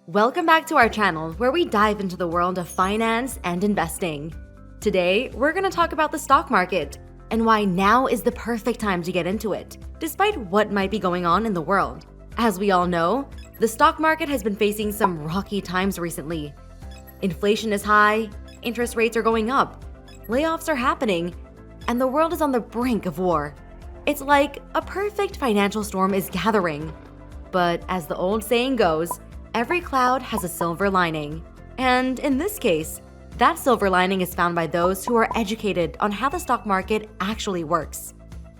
Welcome back to our channel where we dive into the world of finance and investing. Today, we're going to talk about the stock market and why now is the perfect time to get into it, despite what might be going on in the world. As we all know, the stock market has been facing some rocky times recently. Inflation is high, interest rates are going up, layoffs are happening, and the world is on the brink of war. It's like a perfect financial storm is gathering. But as the old saying goes, every cloud has a silver lining. And in this case, that silver lining is found by those who are educated on how the stock market actually works.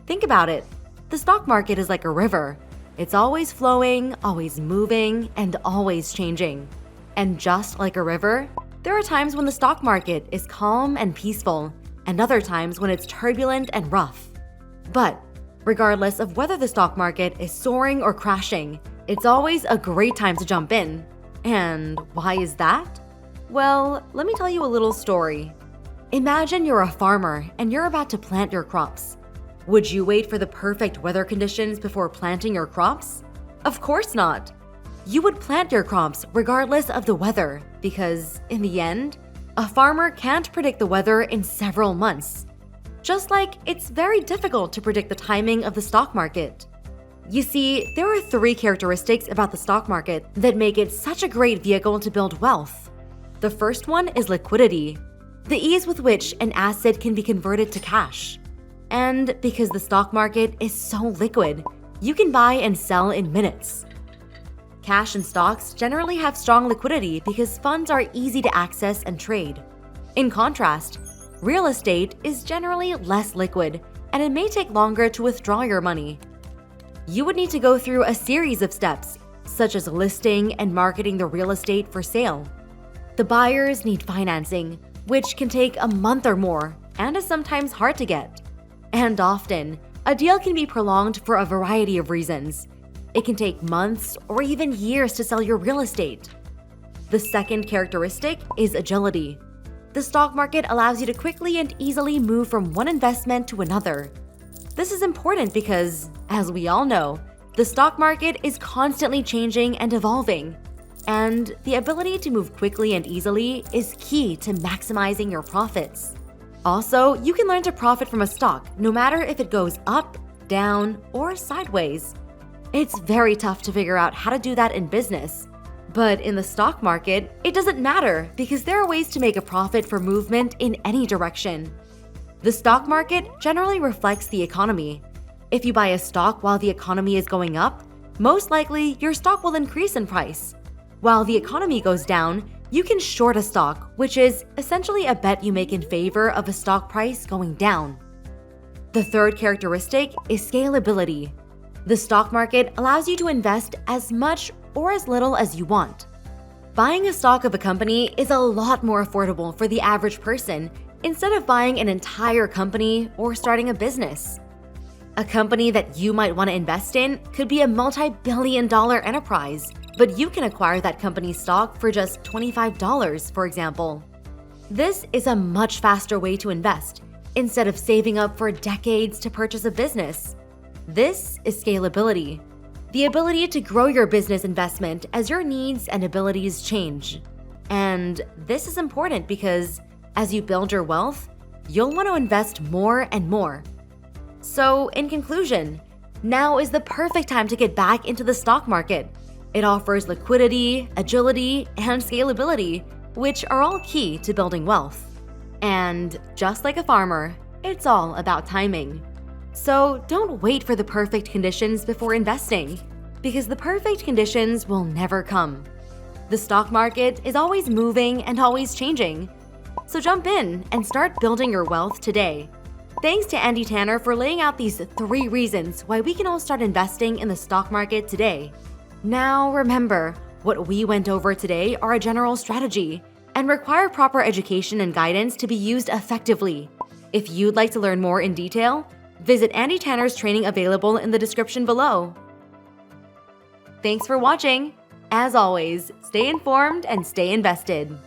Think about it. The stock market is like a river. It's always flowing, always moving, and always changing. And just like a river, there are times when the stock market is calm and peaceful, and other times when it's turbulent and rough. But regardless of whether the stock market is soaring or crashing, it's always a great time to jump in. And why is that? Well, let me tell you a little story. Imagine you're a farmer and you're about to plant your crops. Would you wait for the perfect weather conditions before planting your crops? Of course not. You would plant your crops regardless of the weather because, in the end, a farmer can't predict the weather in several months. Just like it's very difficult to predict the timing of the stock market. You see, there are three characteristics about the stock market that make it such a great vehicle to build wealth. The first one is liquidity, the ease with which an asset can be converted to cash. And because the stock market is so liquid, you can buy and sell in minutes. Cash and stocks generally have strong liquidity because funds are easy to access and trade. In contrast, real estate is generally less liquid, and it may take longer to withdraw your money. You would need to go through a series of steps, such as listing and marketing the real estate for sale. The buyers need financing, which can take a month or more and is sometimes hard to get. And often, a deal can be prolonged for a variety of reasons. It can take months or even years to sell your real estate. The second characteristic is agility. The stock market allows you to quickly and easily move from one investment to another. This is important because, as we all know, the stock market is constantly changing and evolving, and the ability to move quickly and easily is key to maximizing your profits. Also, you can learn to profit from a stock no matter if it goes up, down, or sideways. It's very tough to figure out how to do that in business. But in the stock market, it doesn't matter because there are ways to make a profit for movement in any direction. The stock market generally reflects the economy. If you buy a stock while the economy is going up, most likely your stock will increase in price. While the economy goes down, you can short a stock, which is essentially a bet you make in favor of a stock price going down. The third characteristic is scalability. The stock market allows you to invest as much or as little as you want. Buying a stock of a company is a lot more affordable for the average person instead of buying an entire company or starting a business. A company that you might want to invest in could be a multi-billion-dollar enterprise, but you can acquire that company's stock for just $25, for example. This is a much faster way to invest instead of saving up for decades to purchase a business. This is scalability, the ability to grow your business investment as your needs and abilities change. And this is important because as you build your wealth, you'll want to invest more and more. So, in conclusion, now is the perfect time to get back into the stock market. It offers liquidity, agility, and scalability, which are all key to building wealth. And just like a farmer, it's all about timing. So don't wait for the perfect conditions before investing, because the perfect conditions will never come. The stock market is always moving and always changing. So jump in and start building your wealth today. Thanks to Andy Tanner for laying out these 3 reasons why we can all start investing in the stock market today. Now remember, what we went over today are a general strategy and require proper education and guidance to be used effectively. If you'd like to learn more in detail, visit Andy Tanner's training available in the description below. Thanks for watching. As always, stay informed and stay invested.